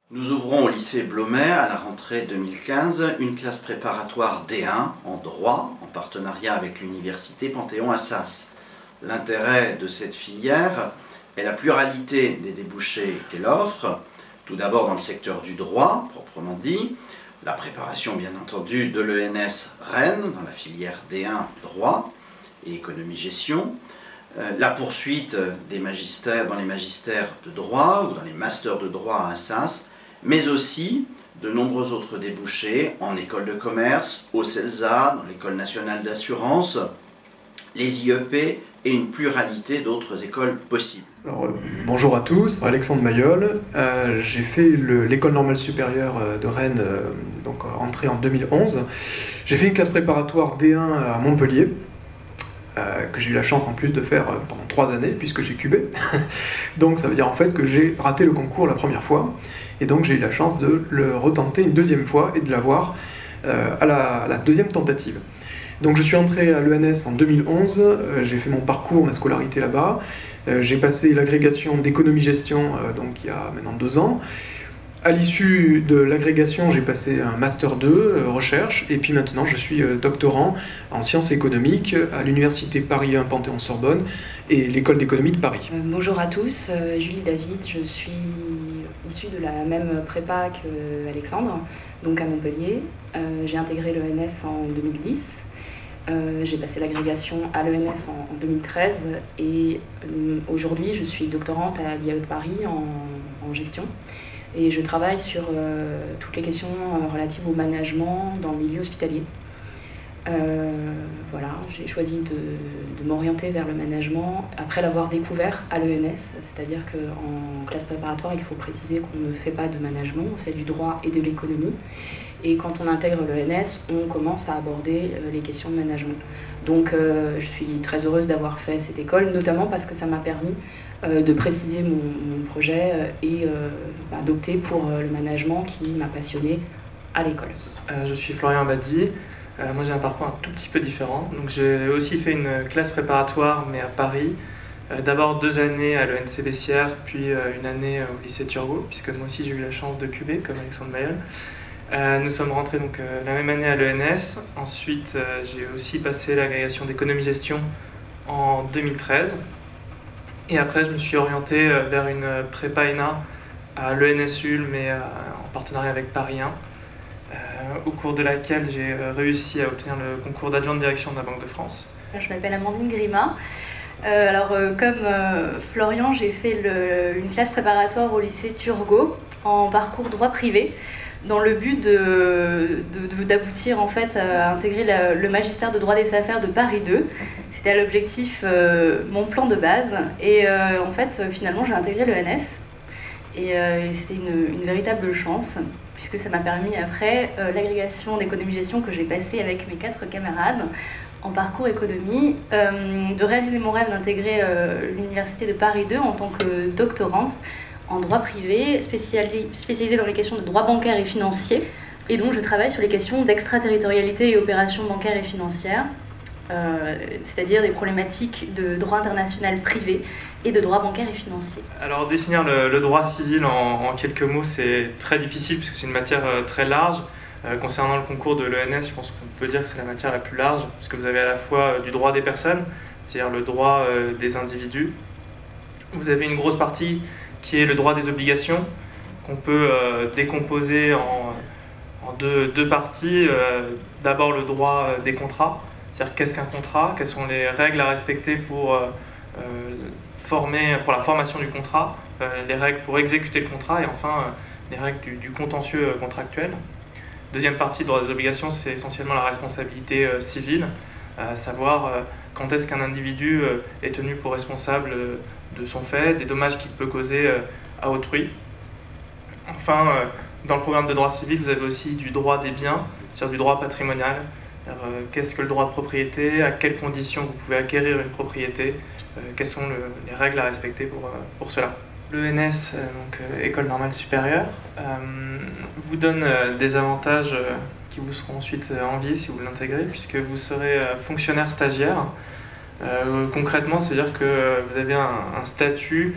Nous ouvrons au lycée Blomet à la rentrée 2015 une classe préparatoire D1 en droit en partenariat avec l'université Panthéon-Assas. L'intérêt de cette filière est la pluralité des débouchés qu'elle offre, tout d'abord dans le secteur du droit proprement dit, la préparation bien entendu de l'ENS Rennes dans la filière D1 droit et économie-gestion, la poursuite des magistères dans les magistères de droit ou dans les masters de droit à Assas, mais aussi de nombreux autres débouchés en école de commerce, au CELSA, dans l'école nationale d'assurance, les IEP et une pluralité d'autres écoles possibles. Alors, bonjour à tous, Alexandre Mayol, j'ai fait l'école normale supérieure de Rennes, donc entrée en 2011. J'ai fait une classe préparatoire D1 à Montpellier, que j'ai eu la chance en plus de faire pendant 3 années, puisque j'ai cubé. Donc ça veut dire en fait que j'ai raté le concours la première fois, et donc j'ai eu la chance de le retenter une deuxième fois et de l'avoir à la deuxième tentative. Donc je suis entré à l'ENS en 2011, j'ai fait mon parcours, ma scolarité là-bas, j'ai passé l'agrégation d'économie-gestion donc il y a maintenant 2 ans. À l'issue de l'agrégation, j'ai passé un Master 2, recherche, et puis maintenant je suis doctorant en sciences économiques à l'université Paris 1 Panthéon-Sorbonne et l'école d'économie de Paris. Bonjour à tous, Julie David, je suis issue de la même prépa qu'Alexandre, donc à Montpellier. J'ai intégré l'ENS en 2010. J'ai passé l'agrégation à l'ENS en 2013 et aujourd'hui je suis doctorante à l'IAE de Paris en gestion. Et je travaille sur toutes les questions relatives au management dans le milieu hospitalier. Voilà, j'ai choisi de m'orienter vers le management après l'avoir découvert à l'ENS, c'est-à-dire qu'en classe préparatoire, il faut préciser qu'on ne fait pas de management, on fait du droit et de l'économie. Et quand on intègre l'ENS, on commence à aborder les questions de management. Donc je suis très heureuse d'avoir fait cette école, notamment parce que ça m'a permis de préciser mon projet et d'opter pour le management qui m'a passionnée à l'école. Je suis Florian Badzi. Moi j'ai un parcours un tout petit peu différent. Donc j'ai aussi fait une classe préparatoire mais à Paris. D'abord 2 années à l'ENC Bessières, puis une année au lycée Turgot, puisque moi aussi j'ai eu la chance de cuber comme Alexandre Mayol. Nous sommes rentrés donc la même année à l'ENS. Ensuite j'ai aussi passé l'agrégation d'économie-gestion en 2013. Et après, je me suis orienté vers une prépa ENA à l'ENSUL, mais en partenariat avec Paris 1, au cours de laquelle j'ai réussi à obtenir le concours d'adjoint de direction de la Banque de France. Je m'appelle Amandine Grima. Comme Florian, j'ai fait une classe préparatoire au lycée Turgot en parcours droit privé, dans le but d'aboutir en fait à intégrer le magistère de droit des affaires de Paris 2. C'était à l'objectif mon plan de base et en fait finalement j'ai intégré l'ENS et c'était une véritable chance puisque ça m'a permis après l'agrégation d'économie-gestion que j'ai passée avec mes 4 camarades en parcours économie, de réaliser mon rêve d'intégrer l'université de Paris 2 en tant que doctorante en droit privé, spécialisée dans les questions de droit bancaire et financier. Et donc je travaille sur les questions d'extraterritorialité et opérations bancaires et financières, c'est-à-dire des problématiques de droit international privé et de droit bancaire et financier. Alors définir le droit civil en quelques mots, c'est très difficile puisque c'est une matière très large. Concernant le concours de l'ENS, je pense qu'on peut dire que c'est la matière la plus large, puisque vous avez à la fois du droit des personnes, c'est-à-dire le droit des individus. Vous avez une grosse partie qui est le droit des obligations, qu'on peut décomposer en deux parties. D'abord le droit des contrats, c'est-à-dire qu'est-ce qu'un contrat, quelles sont les règles à respecter pour la formation du contrat, les règles pour exécuter le contrat et enfin les règles du contentieux contractuel. Deuxième partie, le droit des obligations, c'est essentiellement la responsabilité civile, savoir quand est-ce qu'un individu est tenu pour responsable de son fait, des dommages qu'il peut causer à autrui. Enfin, dans le programme de droit civil, vous avez aussi du droit des biens, c'est-à-dire du droit patrimonial. Qu'est-ce que le droit de propriété, à quelles conditions vous pouvez acquérir une propriété, quelles sont les règles à respecter pour cela. L'ENS, donc École normale supérieure, vous donne des avantages qui vous seront ensuite enviés si vous l'intégrez, puisque vous serez fonctionnaire stagiaire. Concrètement, ça veut dire que vous avez un statut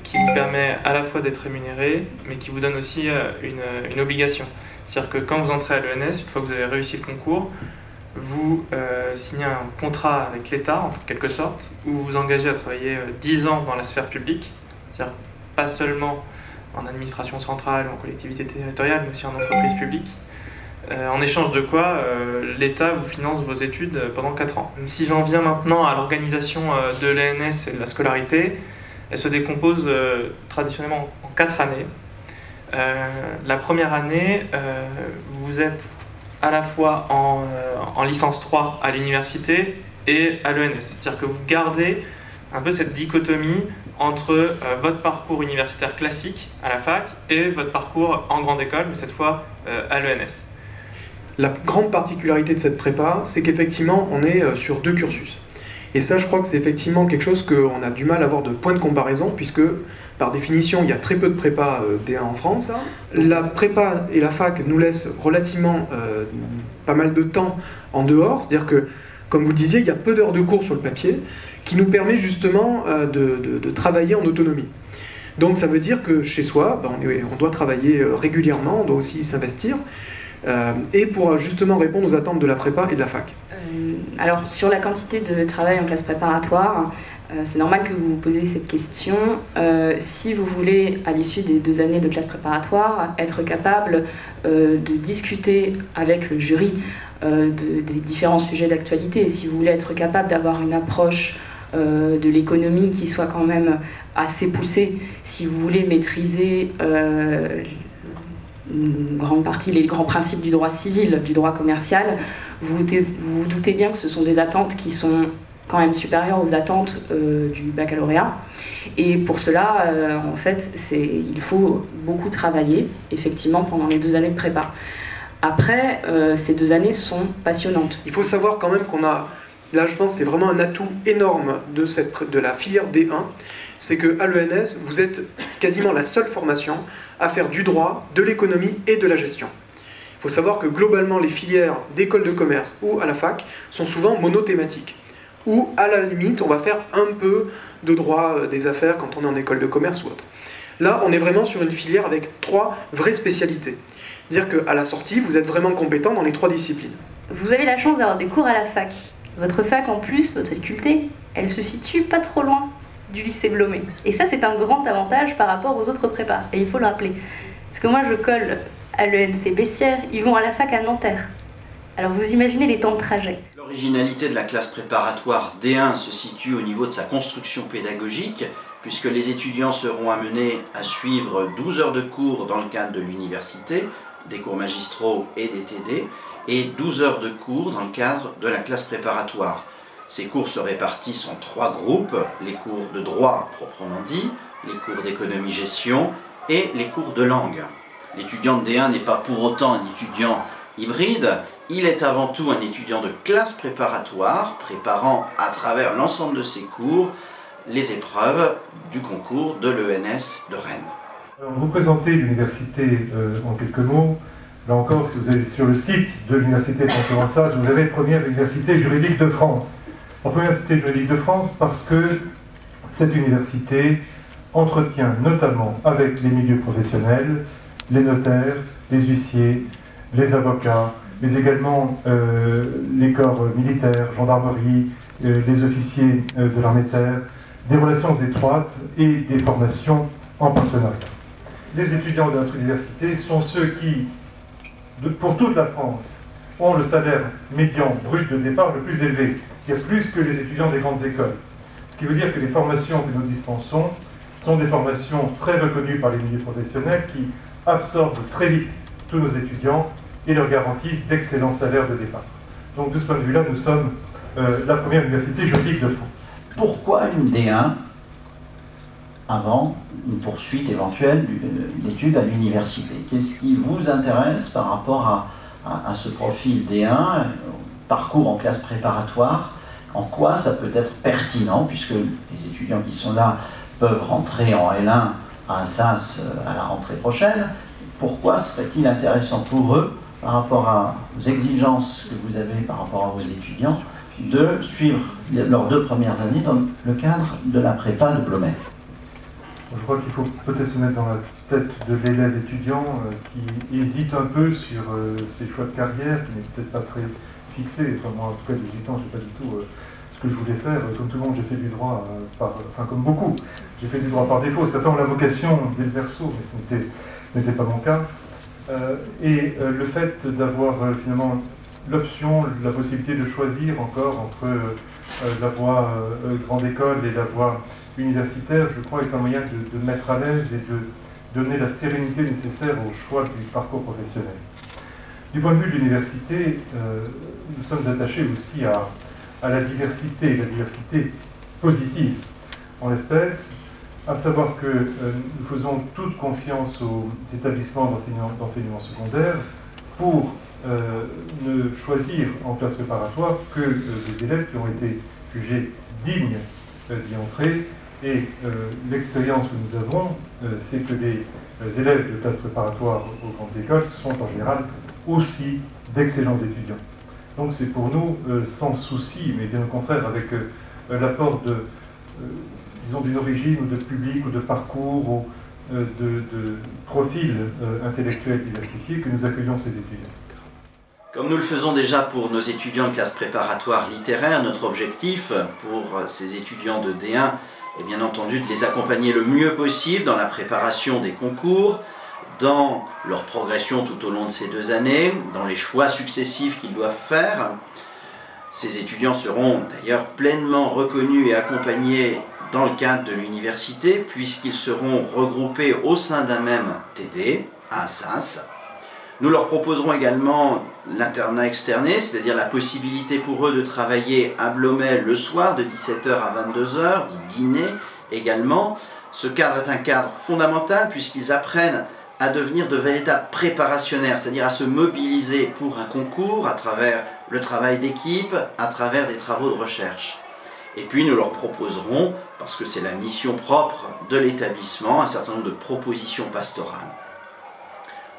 qui vous permet à la fois d'être rémunéré, mais qui vous donne aussi une obligation. C'est-à-dire que quand vous entrez à l'ENS, une fois que vous avez réussi le concours, vous signez un contrat avec l'État, en quelque sorte, où vous vous engagez à travailler 10 ans dans la sphère publique, c'est-à-dire pas seulement en administration centrale ou en collectivité territoriale, mais aussi en entreprise publique. En échange de quoi, l'État vous finance vos études pendant 4 ans. Si j'en viens maintenant à l'organisation de l'ENS et de la scolarité, elle se décompose traditionnellement en 4 années. La première année, vous êtes à la fois en licence 3 à l'université et à l'ENS. C'est-à-dire que vous gardez un peu cette dichotomie entre votre parcours universitaire classique à la fac et votre parcours en grande école, mais cette fois à l'ENS. La grande particularité de cette prépa, c'est qu'effectivement, on est sur 2 cursus. Et ça, je crois que c'est effectivement quelque chose qu'on a du mal à avoir de point de comparaison, puisque, par définition, il y a très peu de prépa D1 en France. La prépa et la fac nous laissent relativement pas mal de temps en dehors, c'est-à-dire que, comme vous le disiez, il y a peu d'heures de cours sur le papier, qui nous permet justement de travailler en autonomie. Donc ça veut dire que chez soi, on doit travailler régulièrement, on doit aussi s'investir, et pour justement répondre aux attentes de la prépa et de la fac. Alors sur la quantité de travail en classe préparatoire, c'est normal que vous vous posiez cette question. Si vous voulez, à l'issue des 2 années de classe préparatoire, être capable de discuter avec le jury des différents sujets d'actualité, et si vous voulez être capable d'avoir une approche de l'économie qui soit quand même assez poussée, si vous voulez maîtriser une grande partie, les grands principes du droit civil, du droit commercial, vous vous doutez bien que ce sont des attentes qui sont quand même supérieures aux attentes du baccalauréat. Et pour cela, en fait, il faut beaucoup travailler, effectivement, pendant les 2 années de prépa. Après, ces 2 années sont passionnantes. Il faut savoir quand même qu'on a, là je pense que c'est vraiment un atout énorme de la filière D1, c'est qu'à l'ENS, vous êtes quasiment la seule formation à faire du droit, de l'économie et de la gestion. Il faut savoir que globalement, les filières d'école de commerce ou à la fac sont souvent monothématiques, ou à la limite, on va faire un peu de droit des affaires quand on est en école de commerce ou autre. Là, on est vraiment sur une filière avec 3 vraies spécialités. Dire qu'à la sortie, vous êtes vraiment compétent dans les 3 disciplines. Vous avez la chance d'avoir des cours à la fac. Votre fac, en plus, votre faculté, elle se situe pas trop loin du lycée Blomet. Et ça, c'est un grand avantage par rapport aux autres prépas. Et il faut le rappeler. Parce que moi, je colle à l'ENC Bessières, ils vont à la fac à Nanterre. Alors vous imaginez les temps de trajet. L'originalité de la classe préparatoire D1 se situe au niveau de sa construction pédagogique, puisque les étudiants seront amenés à suivre 12 heures de cours dans le cadre de l'université, des cours magistraux et des TD, et 12 heures de cours dans le cadre de la classe préparatoire. Ces cours se répartissent en 3 groupes, les cours de droit proprement dit, les cours d'économie-gestion et les cours de langue. L'étudiant de D1 n'est pas pour autant un étudiant hybride, il est avant tout un étudiant de classe préparatoire, préparant à travers l'ensemble de ses cours les épreuves du concours de l'ENS de Rennes. Alors, vous présentez l'université en quelques mots. Là encore, si vous allez sur le site de l'université Panthéon-Assas, vous avez première université juridique de France. En première université juridique de France parce que cette université entretient notamment avec les milieux professionnels, les notaires, les huissiers, les avocats, mais également les corps militaires, gendarmerie, les officiers de l'armée de terre, des relations étroites et des formations en partenariat. Les étudiants de notre université sont ceux qui, pour toute la France, ont le salaire médian brut de départ le plus élevé, qui est plus que les étudiants des grandes écoles. Ce qui veut dire que les formations que nous dispensons sont des formations très reconnues par les milieux professionnels qui absorbent très vite tous nos étudiants et leur garantissent d'excellents salaires de départ. Donc de ce point de vue-là, nous sommes la première université juridique de France. Pourquoi une D1 avant une poursuite éventuelle d'études à l'université? Qu'est-ce qui vous intéresse par rapport à ce profil D1, parcours en classe préparatoire? En quoi ça peut être pertinent, puisque les étudiants qui sont là peuvent rentrer en L1 à Assas à la rentrée prochaine? Pourquoi serait-il intéressant pour eux, par rapport aux exigences que vous avez par rapport à vos étudiants, de suivre leurs 2 premières années dans le cadre de la prépa de Blomet? Je crois qu'il faut peut-être se mettre dans la tête de l'élève étudiant qui hésite un peu sur ses choix de carrière, qui n'est peut-être pas très fixé. Enfin, moi, en tout cas, 18 ans, je n'ai pas du tout ce que je voulais faire. Comme tout le monde, j'ai fait du droit, comme beaucoup, j'ai fait du droit par défaut. Certains ont la vocation dès le berceau, mais ce n'était pas mon cas. Le fait d'avoir finalement l'option, la possibilité de choisir encore entre la voie grande école et la voie universitaire, je crois, est un moyen de mettre à l'aise et de donner la sérénité nécessaire au choix du parcours professionnel. Du point de vue de l'université, nous sommes attachés aussi à la diversité positive en l'espèce, à savoir que nous faisons toute confiance aux établissements d'enseignement secondaire pour ne choisir en classe préparatoire que des élèves qui ont été jugés dignes d'y entrer. Et l'expérience que nous avons, c'est que les élèves de classe préparatoire aux grandes écoles sont en général aussi d'excellents étudiants. Donc c'est pour nous sans souci, mais bien au contraire avec l'apport disons d'une origine ou de public ou de parcours ou de profils intellectuels diversifiés que nous accueillons ces étudiants. Comme nous le faisons déjà pour nos étudiants de classe préparatoire littéraire, notre objectif pour ces étudiants de D1 est bien entendu de les accompagner le mieux possible dans la préparation des concours, dans leur progression tout au long de ces 2 années, dans les choix successifs qu'ils doivent faire. Ces étudiants seront d'ailleurs pleinement reconnus et accompagnés dans le cadre de l'université, puisqu'ils seront regroupés au sein d'un même TD, à Assas. Nous leur proposerons également l'internat externé, c'est-à-dire la possibilité pour eux de travailler à Blomet le soir de 17h à 22h, d'y dîner également. Ce cadre est un cadre fondamental puisqu'ils apprennent à devenir de véritables préparationnaires, c'est-à-dire à se mobiliser pour un concours à travers le travail d'équipe, à travers des travaux de recherche. Et puis nous leur proposerons, parce que c'est la mission propre de l'établissement, un certain nombre de propositions pastorales.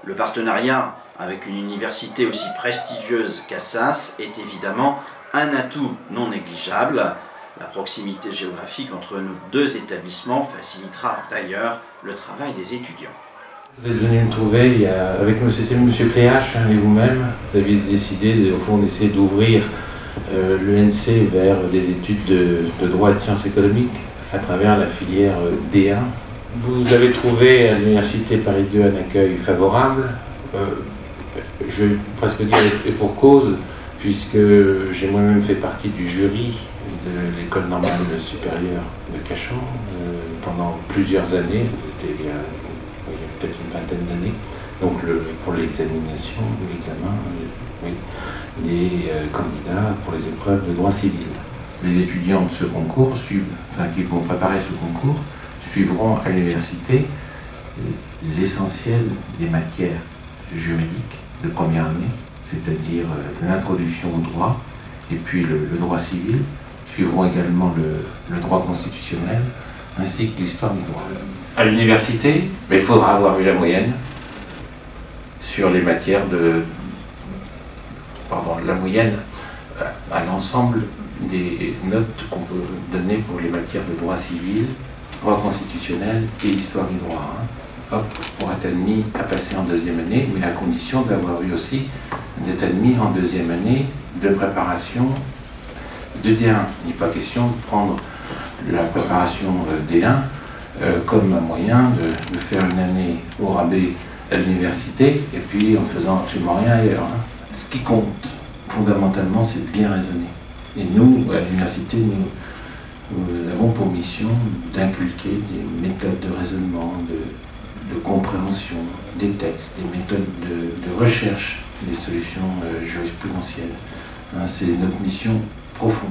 Le partenariat avec une université aussi prestigieuse qu'Assas est évidemment un atout non négligeable. La proximité géographique entre nos 2 établissements facilitera d'ailleurs le travail des étudiants. Vous êtes venu me trouver avec M. Cléache et vous-même. Vous aviez décidé au fond d'essayer d'ouvrir l'ENC vers des études de droit et de sciences économiques à travers la filière D1. Vous avez trouvé à l'Université Paris 2 un accueil favorable, je vais presque dire et pour cause, puisque j'ai moi-même fait partie du jury de l'École normale supérieure de Cachan pendant plusieurs années, c'était il y a peut-être une vingtaine d'années, donc pour l'examination, l'examen des candidats pour les épreuves de droit civil. Les étudiants de ce concours, qui vont préparer ce concours, suivront à l'université l'essentiel des matières juridiques de première année, c'est-à-dire l'introduction au droit, et puis le droit civil, suivront également le droit constitutionnel, ainsi que l'histoire du droit. À l'université, il faudra avoir eu la moyenne sur les matières la moyenne à l'ensemble des notes qu'on peut donner pour les matières de droit civil, droit constitutionnel et histoire du droit, pour être admis à passer en 2e année, mais à condition d'avoir eu aussi d'être admis en 2e année de préparation de D1. Il n'est pas question de prendre la préparation D1 comme un moyen de faire une année au rabais à l'université et puis en faisant absolument rien ailleurs. Ce qui compte fondamentalement, c'est de bien raisonner. Et nous, à l'université, nous avons pour mission d'inculquer des méthodes de raisonnement, de compréhension des textes, des méthodes de recherche des solutions jurisprudentielles. C'est notre mission profonde.